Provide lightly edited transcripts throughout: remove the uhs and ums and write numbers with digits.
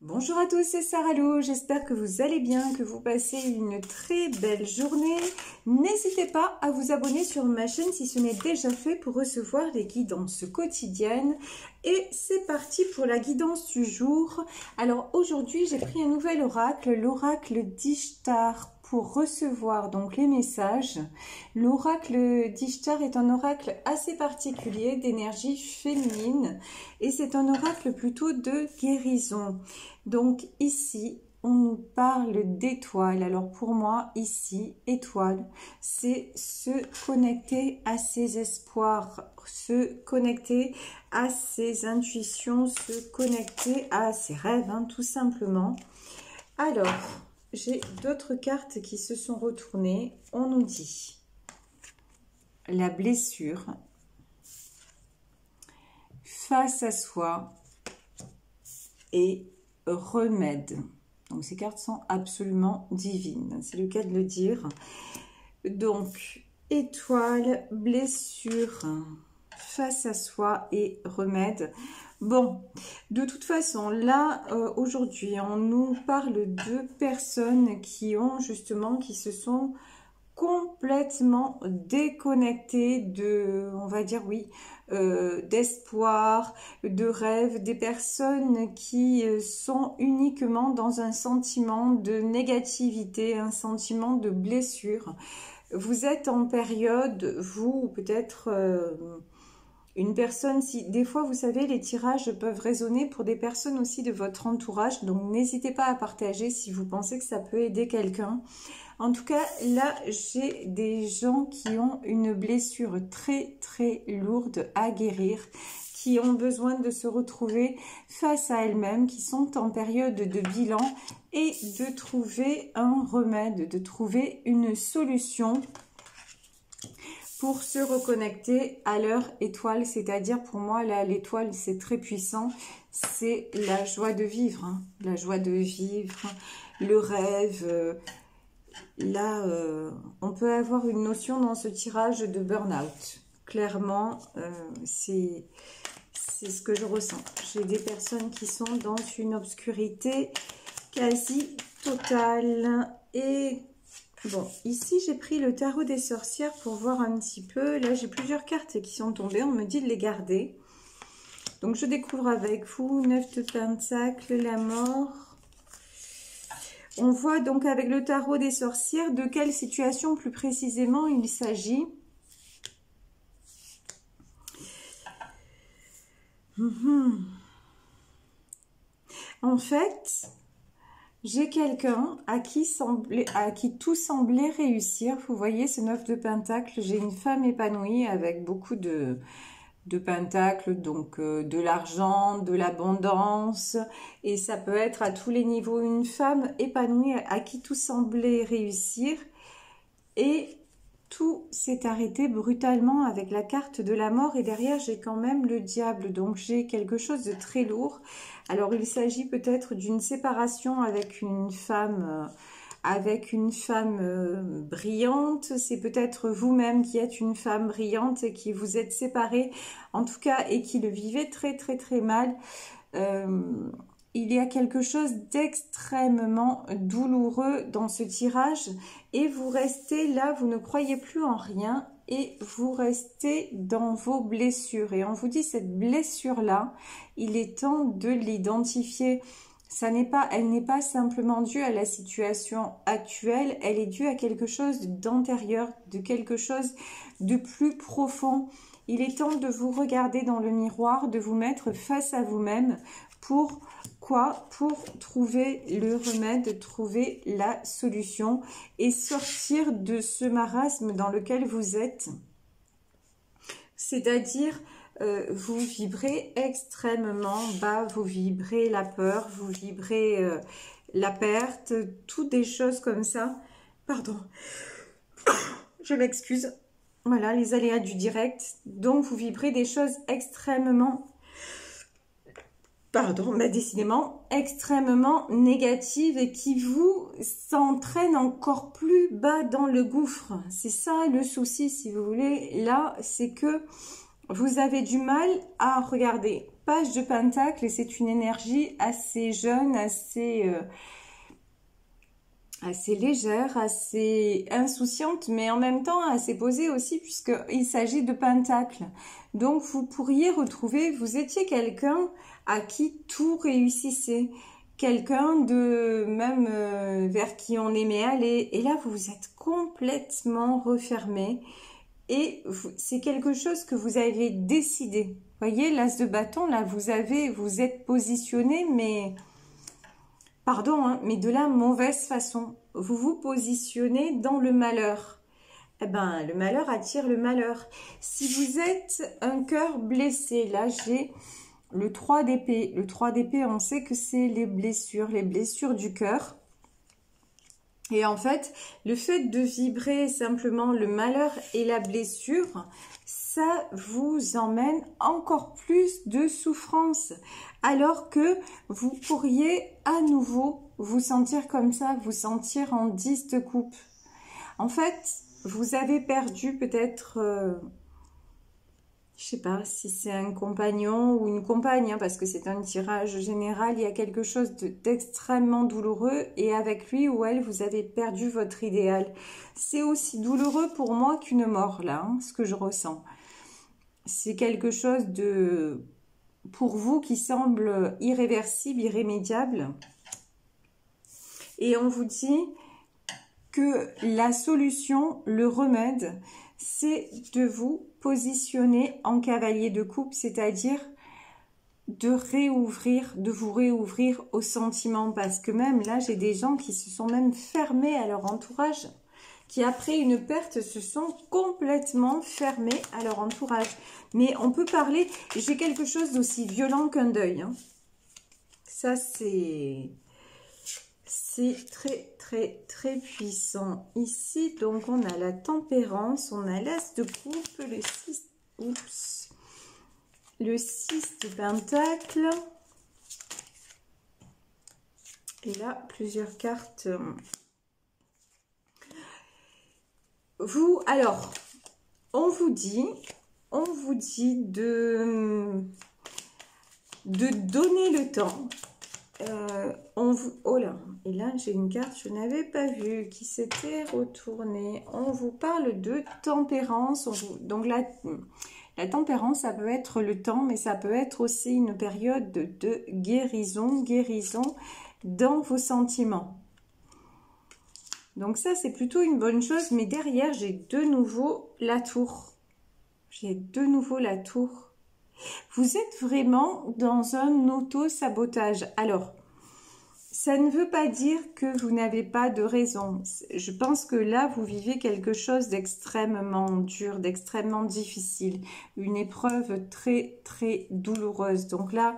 Bonjour à tous, c'est Sarah Lou, j'espère que vous allez bien, que vous passez une très belle journée. N'hésitez pas à vous abonner sur ma chaîne si ce n'est déjà fait pour recevoir les guidances quotidiennes. Et c'est parti pour la guidance du jour. Alors aujourd'hui, j'ai pris un nouvel oracle, l'oracle d'Ishtar, pour recevoir donc les messages. L'oracle d'Ishtar est un oracle assez particulier d'énergie féminine et c'est un oracle plutôt de guérison. Donc ici, on nous parle d'étoiles. Alors pour moi, ici, étoile, c'est se connecter à ses espoirs, se connecter à ses intuitions, se connecter à ses rêves, hein, tout simplement. Alors, j'ai d'autres cartes qui se sont retournées. On nous dit la blessure, face à soi et remède. Donc ces cartes sont absolument divines, c'est le cas de le dire. Donc étoile, blessure, face à soi et remède. Bon, de toute façon, là, aujourd'hui, on nous parle de personnes qui se sont complètement déconnectées de, on va dire oui, d'espoir, de rêve, des personnes qui sont uniquement dans un sentiment de négativité, un sentiment de blessure. Vous êtes en période, vous, peut-être... une personne, si des fois vous savez les tirages peuvent résonner pour des personnes aussi de votre entourage, donc n'hésitez pas à partager si vous pensez que ça peut aider quelqu'un. En tout cas là j'ai des gens qui ont une blessure très très lourde à guérir, qui ont besoin de se retrouver face à elles-mêmes, qui sont en période de bilan et de trouver un remède, de trouver une solution pour se reconnecter à leur étoile, c'est-à-dire pour moi, là, l'étoile, c'est très puissant, c'est la joie de vivre, hein, la joie de vivre, le rêve. Là, on peut avoir une notion dans ce tirage de burn-out. Clairement, c'est ce que je ressens. J'ai des personnes qui sont dans une obscurité quasi totale et... Bon, ici j'ai pris le tarot des sorcières pour voir un petit peu. Là j'ai plusieurs cartes qui sont tombées, on me dit de les garder. Donc je découvre avec vous, 9 de Pentacles, la mort. On voit donc avec le tarot des sorcières de quelle situation plus précisément il s'agit. En fait... j'ai quelqu'un à qui tout semblait réussir. Vous voyez ce 9 de Pentacles. J'ai une femme épanouie avec beaucoup de pentacles, donc de l'argent, de l'abondance. Et ça peut être à tous les niveaux. Une femme épanouie à qui tout semblait réussir. Et tout s'est arrêté brutalement avec la carte de la mort. Et derrière, j'ai quand même le diable. Donc, j'ai quelque chose de très lourd. Alors, il s'agit peut-être d'une séparation avec une femme brillante. C'est peut-être vous-même qui êtes une femme brillante et qui vous êtes séparée, en tout cas, et qui le vivez très, très, très mal. Il y a quelque chose d'extrêmement douloureux dans ce tirage et vous restez là, vous ne croyez plus en rien et vous restez dans vos blessures. Et on vous dit cette blessure-là, il est temps de l'identifier. Elle n'est pas simplement due à la situation actuelle, elle est due à quelque chose d'antérieur, de quelque chose de plus profond. Il est temps de vous regarder dans le miroir, de vous mettre face à vous-même. Pour quoi? Pour trouver le remède, trouver la solution et sortir de ce marasme dans lequel vous êtes. C'est-à-dire, vous vibrez extrêmement bas, vous vibrez la peur, vous vibrez la perte, toutes des choses comme ça. Pardon, je m'excuse. Voilà, les aléas du direct. Donc, vous vibrez des choses extrêmement... décidément extrêmement négative et qui vous s'entraîne encore plus bas dans le gouffre. C'est ça le souci, si vous voulez. Là, c'est que vous avez du mal à regarder page de Pentacle et c'est une énergie assez jeune, assez légère, assez insouciante, mais en même temps assez posée aussi, puisqu'il s'agit de Pentacle. Donc, vous pourriez retrouver, vous étiez quelqu'un à qui tout réussissait, quelqu'un de même vers qui on aimait aller, et là, vous vous êtes complètement refermé, et c'est quelque chose que vous avez décidé. Vous voyez, l'as de bâton, là, vous êtes positionné, mais... Pardon, hein, mais de la mauvaise façon. Vous vous positionnez dans le malheur. Eh ben, le malheur attire le malheur. Si vous êtes un cœur blessé, là, j'ai le 3 d'épée. Le 3 d'épée, on sait que c'est les blessures du cœur. Et en fait, le fait de vibrer simplement le malheur et la blessure, ça vous emmène encore plus de souffrance. Alors que vous pourriez à nouveau vous sentir comme ça, vous sentir en 10 de coupe. En fait, vous avez perdu peut-être, je sais pas si c'est un compagnon ou une compagne, hein, parce que c'est un tirage général, il y a quelque chose d'extrêmement douloureux et avec lui ou elle, vous avez perdu votre idéal. C'est aussi douloureux pour moi qu'une mort, là, hein, ce que je ressens. C'est quelque chose de, pour vous, qui semble irréversible, irrémédiable. Et on vous dit que la solution, le remède, c'est de vous positionner en cavalier de coupe, c'est-à-dire de vous réouvrir aux sentiments. Parce que même là, j'ai des gens qui se sont même fermés à leur entourage, qui après une perte se sont complètement fermés à leur entourage. Mais on peut parler, j'ai quelque chose d'aussi violent qu'un deuil. Hein. Ça, c'est très, très, très puissant. Ici, donc, on a la tempérance, on a l'as de coupe, le 6 de pentacle. Et là, plusieurs cartes. Alors, on vous dit de donner le temps. Oh là, et là j'ai une carte je n'avais pas vue qui s'était retournée. On vous parle de tempérance. Donc la tempérance, ça peut être le temps, mais ça peut être aussi une période de guérison dans vos sentiments. Donc ça, c'est plutôt une bonne chose, mais derrière, j'ai de nouveau la tour. J'ai de nouveau la tour. Vous êtes vraiment dans un auto-sabotage. Alors, ça ne veut pas dire que vous n'avez pas de raison. Je pense que là, vous vivez quelque chose d'extrêmement dur, d'extrêmement difficile. Une épreuve très, très douloureuse. Donc là,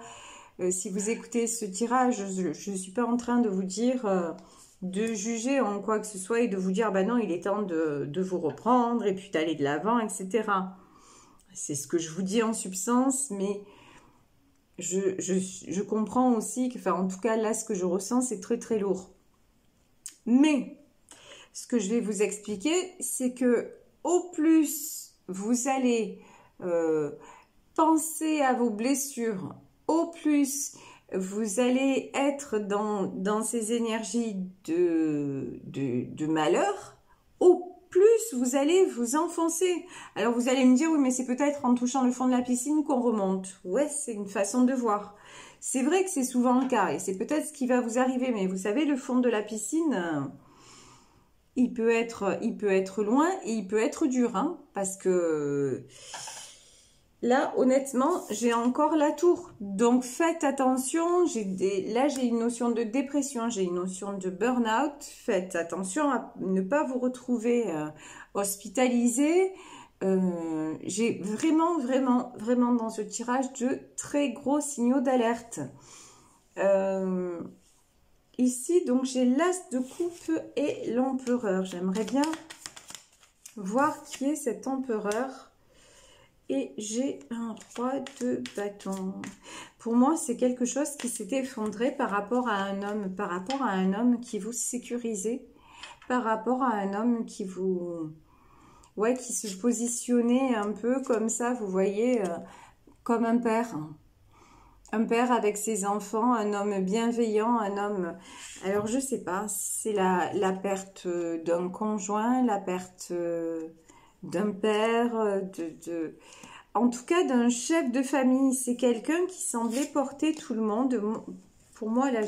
si vous écoutez ce tirage, je ne suis pas en train de vous dire... de juger en quoi que ce soit et de vous dire, bah non, il est temps de vous reprendre et puis d'aller de l'avant, etc. C'est ce que je vous dis en substance, mais je comprends aussi que, enfin, en tout cas, là, ce que je ressens, c'est très, très lourd. Mais, ce que je vais vous expliquer, c'est que au plus vous allez penser à vos blessures, au plus vous allez être dans ces énergies de malheur, au plus vous allez vous enfoncer. Alors vous allez me dire, oui, mais c'est peut-être en touchant le fond de la piscine qu'on remonte. Ouais, c'est une façon de voir. C'est vrai que c'est souvent le cas et c'est peut-être ce qui va vous arriver, mais vous savez, le fond de la piscine, il peut être loin et il peut être dur, hein, parce que... Là, honnêtement, j'ai encore la tour. Donc, faites attention. Là, j'ai une notion de dépression. J'ai une notion de burn-out. Faites attention à ne pas vous retrouver hospitalisé. J'ai vraiment, vraiment, vraiment dans ce tirage de très gros signaux d'alerte. Ici, donc, j'ai l'as de coupe et l'empereur. J'aimerais bien voir qui est cet empereur. Et j'ai un roi de bâton. Pour moi, c'est quelque chose qui s'est effondré par rapport à un homme, qui vous sécurisait, par rapport à un homme qui vous... Ouais, qui se positionnait un peu comme ça, vous voyez, comme un père. un père avec ses enfants, un homme bienveillant, un homme... Alors, je sais pas, c'est la perte d'un conjoint, la perte d'un père, en tout cas d'un chef de famille. C'est quelqu'un qui semblait porter tout le monde. Pour moi, là,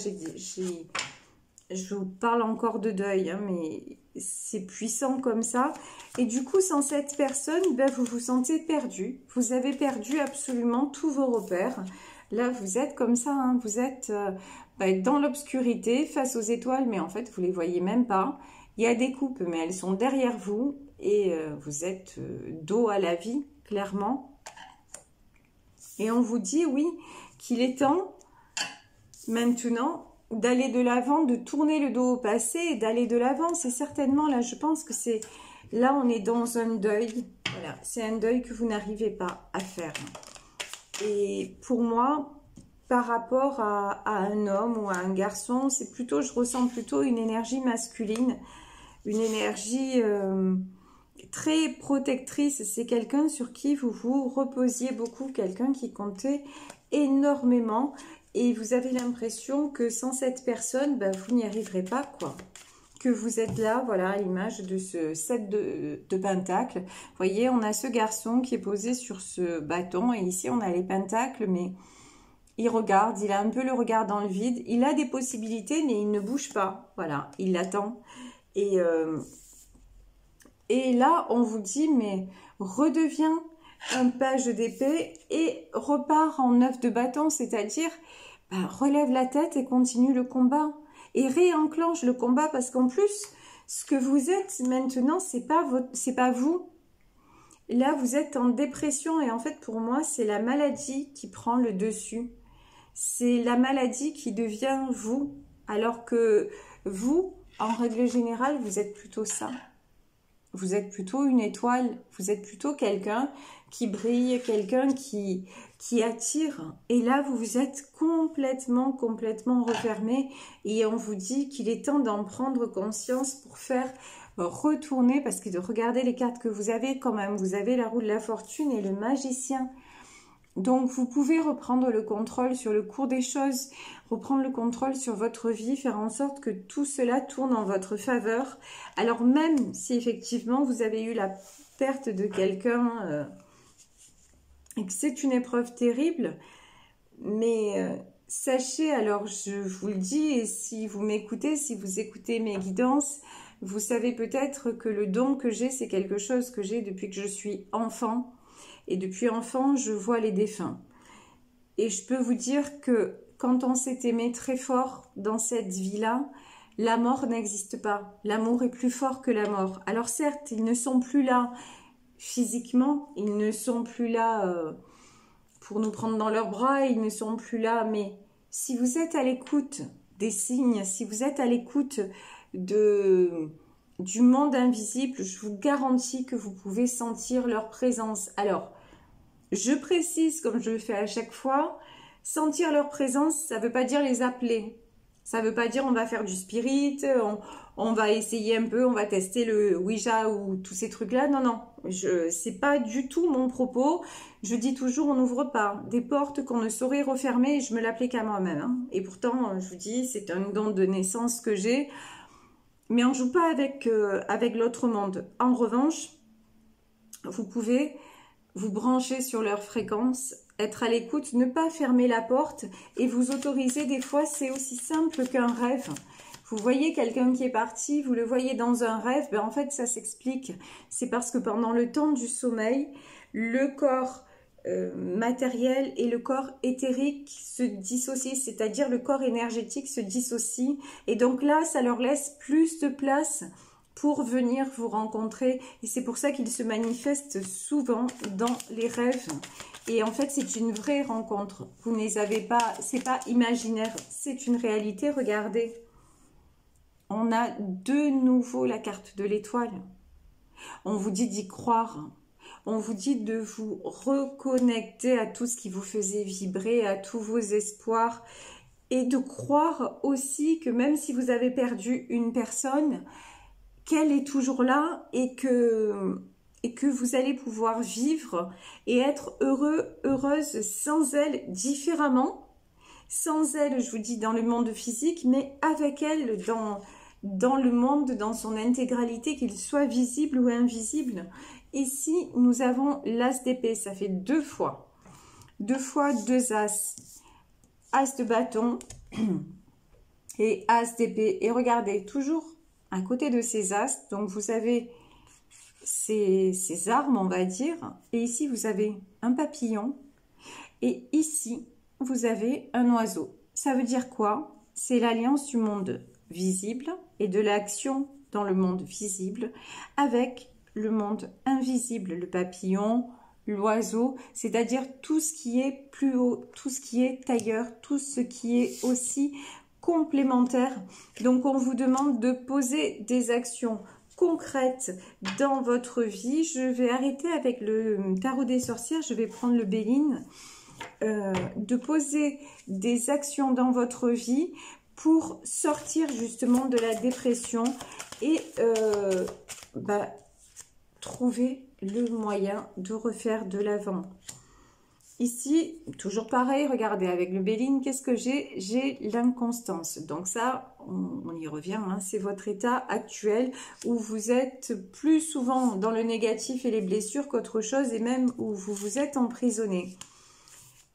je vous parle encore de deuil, hein, mais c'est puissant comme ça. Et du coup, sans cette personne, ben, vous vous sentez perdu. Vous avez perdu absolument tous vos repères. Là, vous êtes comme ça, hein, vous êtes dans l'obscurité, face aux étoiles, mais en fait, vous ne les voyez même pas. Il y a des coupes, mais elles sont derrière vous. Et vous êtes dos à la vie, clairement. Et on vous dit, oui, qu'il est temps, maintenant, d'aller de l'avant, de tourner le dos au passé et d'aller de l'avant. C'est certainement là, je pense que c'est... Là, on est dans un deuil. Voilà, c'est un deuil que vous n'arrivez pas à faire. Et pour moi, par rapport à un homme ou à un garçon, c'est plutôt, je ressens plutôt une énergie masculine, une énergie très protectrice. C'est quelqu'un sur qui vous vous reposiez beaucoup, quelqu'un qui comptait énormément. Et vous avez l'impression que sans cette personne, ben, vous n'y arriverez pas, quoi. Que vous êtes là, voilà, à l'image de ce 7 de pentacles. Vous voyez, on a ce garçon qui est posé sur ce bâton. Et ici, on a les pentacles, mais il regarde. Il a un peu le regard dans le vide. Il a des possibilités, mais il ne bouge pas. Voilà, il attend. Et là, on vous dit, mais redeviens un page d'épée et repart en 9 de bâton, c'est-à-dire relève la tête et continue le combat et réenclenche le combat, parce qu'en plus ce que vous êtes maintenant, c'est pas vous. Là, vous êtes en dépression et en fait pour moi c'est la maladie qui prend le dessus, c'est la maladie qui devient vous, alors que vous, en règle générale, vous êtes plutôt ça. Vous êtes plutôt une étoile, vous êtes plutôt quelqu'un qui brille, quelqu'un qui attire. Et là, vous êtes complètement refermé. Et on vous dit qu'il est temps d'en prendre conscience pour faire retourner, parce que de regarder les cartes que vous avez quand même, vous avez la roue de la fortune et le magicien. Donc, vous pouvez reprendre le contrôle sur le cours des choses, reprendre le contrôle sur votre vie, faire en sorte que tout cela tourne en votre faveur. Alors, même si effectivement vous avez eu la perte de quelqu'un et que c'est une épreuve terrible, mais sachez, alors je vous le dis, et si vous m'écoutez, si vous écoutez mes guidances, vous savez peut-être que le don que j'ai, c'est quelque chose que j'ai depuis que je suis enfant. Et depuis enfant, je vois les défunts. Et je peux vous dire que quand on s'est aimé très fort dans cette vie-là, la mort n'existe pas. L'amour est plus fort que la mort. Alors certes, ils ne sont plus là physiquement, ils ne sont plus là pour nous prendre dans leurs bras, ils ne sont plus là. Mais si vous êtes à l'écoute des signes, si vous êtes à l'écoute du monde invisible, je vous garantis que vous pouvez sentir leur présence. Alors, je précise, comme je le fais à chaque fois, sentir leur présence, ça ne veut pas dire les appeler. Ça ne veut pas dire on va faire du spirit, on va essayer un peu, on va tester le Ouija ou tous ces trucs-là. Non, non, c'est pas du tout mon propos. Je dis toujours, on n'ouvre pas des portes qu'on ne saurait refermer. Je me l'applique à moi-même. Hein. Et pourtant, je vous dis, c'est un don de naissance que j'ai. Mais on ne joue pas avec l'autre monde. En revanche, vous pouvez vous brancher sur leur fréquence, être à l'écoute, ne pas fermer la porte et vous autoriser. Des fois, c'est aussi simple qu'un rêve. Vous voyez quelqu'un qui est parti, vous le voyez dans un rêve, ben en fait, ça s'explique. C'est parce que pendant le temps du sommeil, le corps matériel et le corps éthérique se dissocient, c'est-à-dire le corps énergétique se dissocie. Et donc là, ça leur laisse plus de place pour venir vous rencontrer. Et c'est pour ça qu'ils se manifestent souvent dans les rêves. Et en fait, c'est une vraie rencontre. Vous ne les avez pas, c'est pas imaginaire, c'est une réalité. Regardez, on a de nouveau la carte de l'étoile. On vous dit d'y croire. On vous dit de vous reconnecter à tout ce qui vous faisait vibrer, à tous vos espoirs. Et de croire aussi que même si vous avez perdu une personne, qu'elle est toujours là et que vous allez pouvoir vivre et être heureux, heureuse sans elle différemment. sans elle, je vous dis, dans le monde physique, mais avec elle dans le monde, dans son intégralité, qu'il soit visible ou invisible. Ici, nous avons l'as d'épée, ça fait 2 fois. 2 fois 2 as. As de bâton et as d'épée. Et regardez, toujours à côté de ces as, donc vous avez ces armes, on va dire. Et ici, vous avez un papillon. Et ici, vous avez un oiseau. Ça veut dire quoi? C'est l'alliance du monde visible et de l'action dans le monde visible avec le monde invisible, le papillon, l'oiseau, c'est-à-dire tout ce qui est plus haut, tout ce qui est ailleurs, tout ce qui est aussi complémentaire. Donc, on vous demande de poser des actions concrètes dans votre vie. Je vais arrêter avec le tarot des sorcières, je vais prendre le Béline. De poser des actions dans votre vie pour sortir justement de la dépression et trouver le moyen de refaire de l'avant. Ici, toujours pareil, regardez, avec le Béline, qu'est-ce que j'ai? J'ai l'inconstance. Donc ça, on y revient, hein, c'est votre état actuel où vous êtes plus souvent dans le négatif et les blessures qu'autre chose et même où vous vous êtes emprisonné.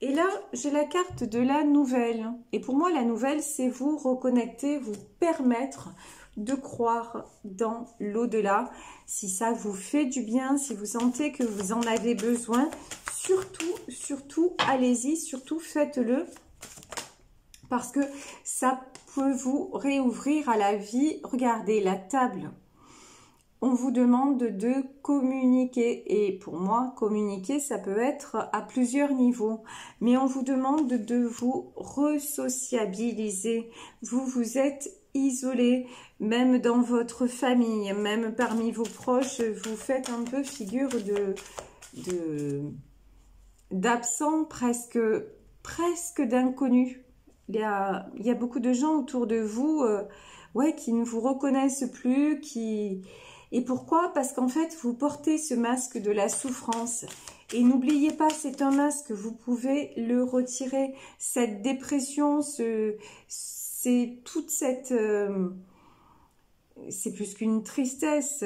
Et là, j'ai la carte de la nouvelle. Et pour moi, la nouvelle, c'est vous reconnecter, vous permettre de croire dans l'au-delà. Si ça vous fait du bien, si vous sentez que vous en avez besoin, surtout, allez-y, surtout faites-le. Parce que ça peut vous réouvrir à la vie. Regardez la table. On vous demande de communiquer et pour moi, communiquer, ça peut être à plusieurs niveaux. Mais on vous demande de vous resociabiliser. Vous vous êtes isolé, même dans votre famille, même parmi vos proches, vous faites un peu figure d'absent, presque d'inconnu. Il y a beaucoup de gens autour de vous qui ne vous reconnaissent plus, Et pourquoi? Parce qu'en fait, vous portez ce masque de la souffrance. Et n'oubliez pas, c'est un masque, vous pouvez le retirer. Cette dépression, c'est toute cette... c'est plus qu'une tristesse,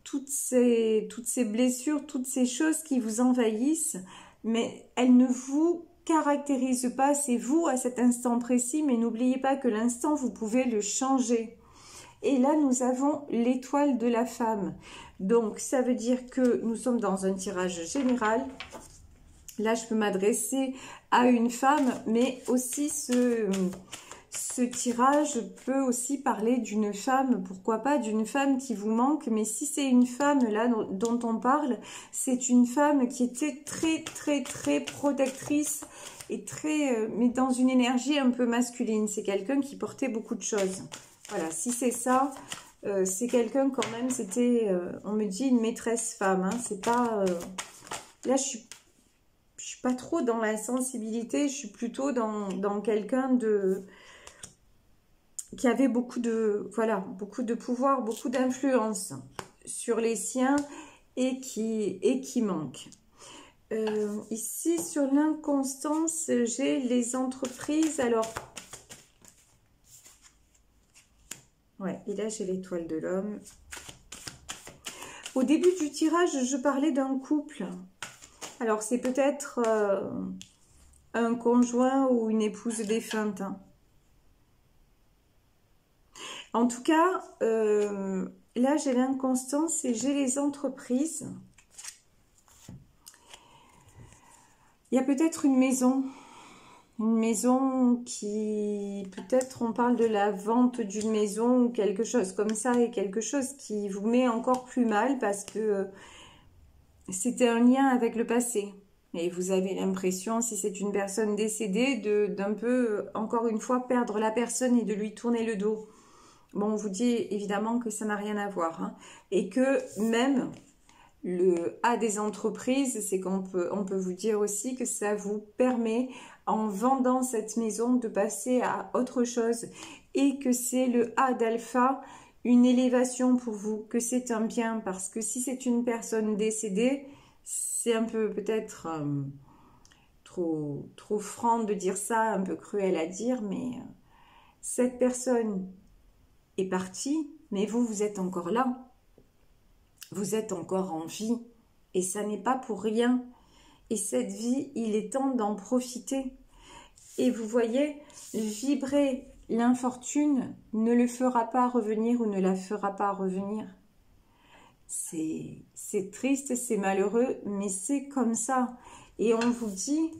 toutes ces blessures, toutes ces choses qui vous envahissent, mais elles ne vous caractérisent pas, c'est vous à cet instant précis, mais n'oubliez pas que l'instant, vous pouvez le changer. Et là, nous avons l'étoile de la femme. Donc, ça veut dire que nous sommes dans un tirage général. Là, je peux m'adresser à une femme, mais aussi ce tirage peut aussi parler d'une femme. Pourquoi pas d'une femme qui vous manque. Mais si c'est une femme, là, dont on parle, c'est une femme qui était très protectrice et mais dans une énergie un peu masculine. C'est quelqu'un qui portait beaucoup de choses. Voilà, si c'est ça, c'est quelqu'un quand même, c'était, on me dit une maîtresse femme, hein, c'est pas, là je suis pas trop dans la sensibilité, je suis plutôt dans quelqu'un qui avait beaucoup de pouvoir, beaucoup d'influence sur les siens et qui manque. Ici, sur l'inconstance, j'ai les entreprises, alors... Ouais, et là, j'ai l'étoile de l'homme. Au début du tirage, je parlais d'un couple. Alors, c'est peut-être un conjoint ou une épouse défunte. Hein. En tout cas, là, j'ai l'inconstance et j'ai les entreprises. Il y a peut-être une maison qui, peut-être on parle de la vente d'une maison ou quelque chose comme ça, et quelque chose qui vous met encore plus mal parce que c'était un lien avec le passé. Et vous avez l'impression, si c'est une personne décédée, d'un peu, encore une fois, perdre la personne et de lui tourner le dos. Bon, on vous dit évidemment que ça n'a rien à voir. Hein, et que même... Le A des entreprises, c'est qu'on peut vous dire aussi que ça vous permet, en vendant cette maison, de passer à autre chose. Et que c'est le A d'alpha, une élévation pour vous, que c'est un bien. Parce que si c'est une personne décédée, c'est un peu peut-être trop franc de dire ça, un peu cruel à dire, mais cette personne est partie, mais vous êtes encore là. Vous êtes encore en vie. Et ça n'est pas pour rien. Et cette vie, il est temps d'en profiter. Et vous voyez, vibrer l'infortune ne le fera pas revenir ou ne la fera pas revenir. C'est triste, c'est malheureux, mais c'est comme ça. Et on vous dit,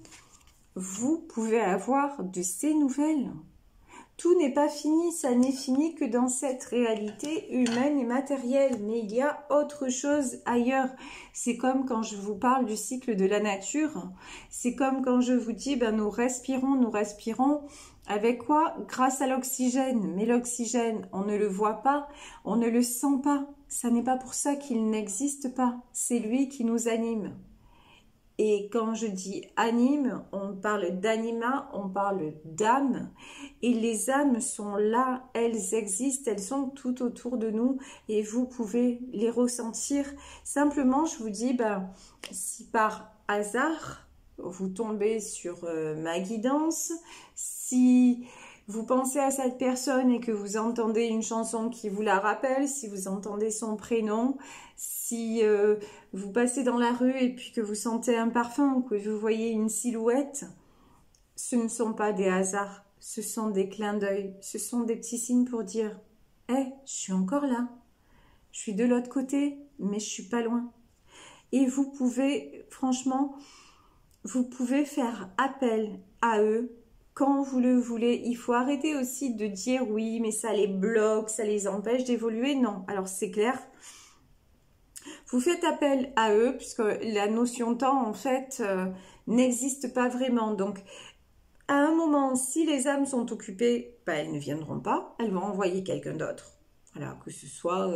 vous pouvez avoir de ces nouvelles. Tout n'est pas fini, ça n'est fini que dans cette réalité humaine et matérielle. Mais il y a autre chose ailleurs. C'est comme quand je vous parle du cycle de la nature. C'est comme quand je vous dis, ben, nous respirons. Avec quoi? Grâce à l'oxygène. Mais l'oxygène, on ne le voit pas, on ne le sent pas. Ça n'est pas pour ça qu'il n'existe pas. C'est lui qui nous anime. Et quand je dis anime, on parle d'anima, on parle d'âme. Et les âmes sont là, elles existent, elles sont tout autour de nous et vous pouvez les ressentir. Simplement, je vous dis, ben, si par hasard, vous tombez sur ma guidance, si vous pensez à cette personne et que vous entendez une chanson qui vous la rappelle, si vous entendez son prénom, si vous passez dans la rue et puis que vous sentez un parfum ou que vous voyez une silhouette, ce ne sont pas des hasards, ce sont des clins d'œil, ce sont des petits signes pour dire « Hey, je suis encore là, je suis de l'autre côté, mais je suis pas loin. » Et vous pouvez, franchement, vous pouvez faire appel à eux quand vous le voulez. Il faut arrêter aussi de dire oui, mais ça les bloque, ça les empêche d'évoluer. Non, alors c'est clair. Vous faites appel à eux puisque la notion temps, en fait, n'existe pas vraiment. Donc, à un moment, si les âmes sont occupées, ben, elles ne viendront pas. Elles vont envoyer quelqu'un d'autre. Voilà, que ce soit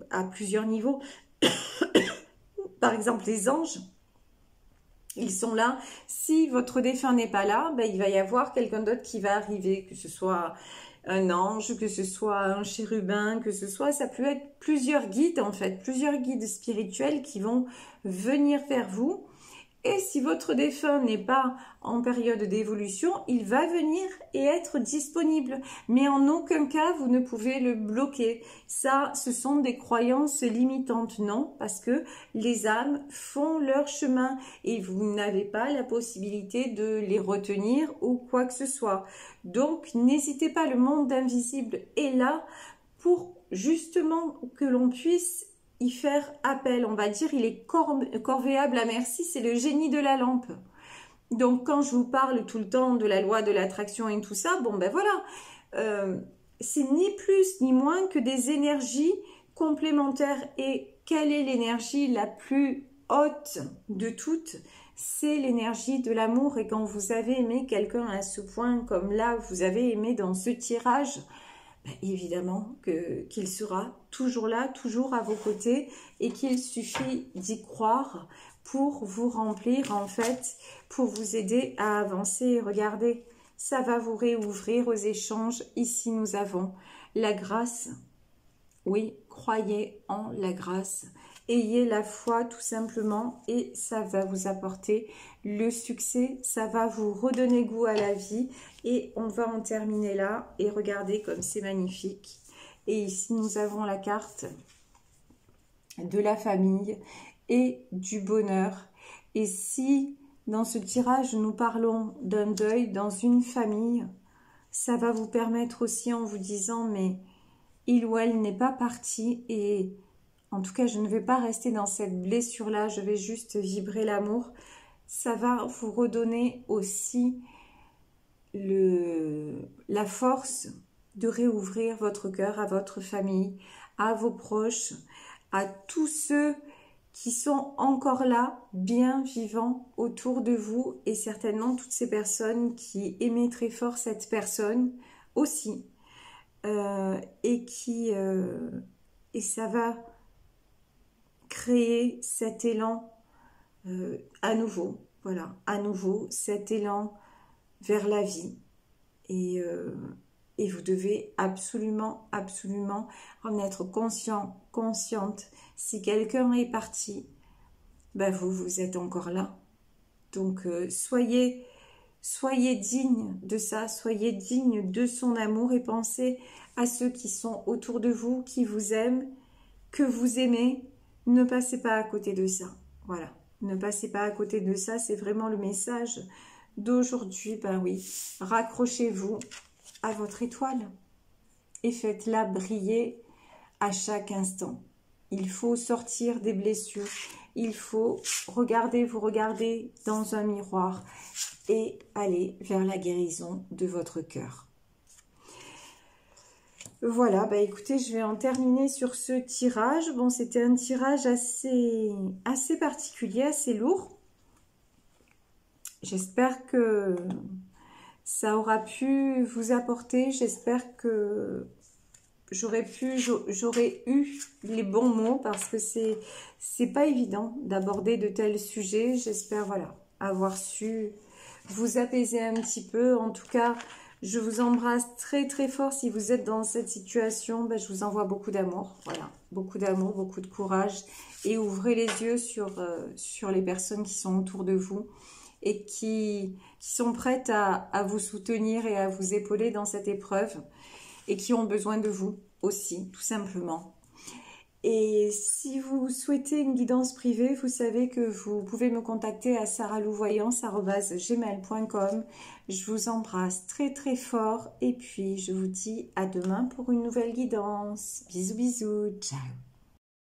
à plusieurs niveaux. Par exemple, les anges. Ils sont là. Si votre défunt n'est pas là, ben, il va y avoir quelqu'un d'autre qui va arriver, que ce soit un ange, que ce soit un chérubin, que ce soit, ça peut être plusieurs guides en fait, plusieurs guides spirituels qui vont venir vers vous. Et si votre défunt n'est pas en période d'évolution, il va venir et être disponible. Mais en aucun cas, vous ne pouvez le bloquer. Ça, ce sont des croyances limitantes, non? Parce que les âmes font leur chemin et vous n'avez pas la possibilité de les retenir ou quoi que ce soit. Donc, n'hésitez pas, le monde invisible est là pour justement que l'on puisse y faire appel. On va dire, il est corvéable à merci, c'est le génie de la lampe. Donc, quand je vous parle tout le temps de la loi de l'attraction et tout ça, bon ben voilà, c'est ni plus ni moins que des énergies complémentaires. Et quelle est l'énergie la plus haute de toutes? C'est l'énergie de l'amour. Et quand vous avez aimé quelqu'un à ce point, comme là, vous avez aimé dans ce tirage, évidemment qu'il sera toujours là, toujours à vos côtés et qu'il suffit d'y croire pour vous remplir en fait, pour vous aider à avancer. Regardez, ça va vous réouvrir aux échanges. Ici, nous avons la grâce. Oui, croyez en la grâce. Ayez la foi tout simplement et ça va vous apporter le succès, ça va vous redonner goût à la vie et on va en terminer là et regardez comme c'est magnifique. Et ici nous avons la carte de la famille et du bonheur. Et si dans ce tirage nous parlons d'un deuil dans une famille, ça va vous permettre aussi en vous disant mais il ou elle n'est pas parti et en tout cas, je ne vais pas rester dans cette blessure-là, je vais juste vibrer l'amour. Ça va vous redonner aussi la force de réouvrir votre cœur à votre famille, à vos proches, à tous ceux qui sont encore là, bien vivants autour de vous et certainement toutes ces personnes qui aimaient très fort cette personne aussi. Et ça va créer cet élan à nouveau, voilà, à nouveau cet élan vers la vie et vous devez absolument en être conscient, consciente. Si quelqu'un est parti, ben vous êtes encore là Donc, soyez digne de ça, soyez digne de son amour et pensez à ceux qui sont autour de vous, qui vous aiment, que vous aimez. Ne passez pas à côté de ça. Voilà, ne passez pas à côté de ça, c'est vraiment le message d'aujourd'hui. Ben oui, raccrochez-vous à votre étoile et faites-la briller à chaque instant. Il faut sortir des blessures, il faut vous regarder dans un miroir et aller vers la guérison de votre cœur. Voilà, bah écoutez, je vais en terminer sur ce tirage. Bon, c'était un tirage assez particulier, assez lourd. J'espère que ça aura pu vous apporter. J'espère que j'aurais eu les bons mots parce que c'est pas évident d'aborder de tels sujets. J'espère, voilà, avoir su vous apaiser un petit peu. En tout cas, je vous embrasse très très fort. Si vous êtes dans cette situation, ben, je vous envoie beaucoup d'amour. Voilà, beaucoup d'amour, beaucoup de courage. Et ouvrez les yeux sur les personnes qui sont autour de vous et qui sont prêtes à vous soutenir et à vous épauler dans cette épreuve et qui ont besoin de vous aussi, tout simplement. Et si vous souhaitez une guidance privée, vous savez que vous pouvez me contacter à saralouvoyance@gmail.com. Je vous embrasse très très fort et puis je vous dis à demain pour une nouvelle guidance. Bisous bisous, ciao.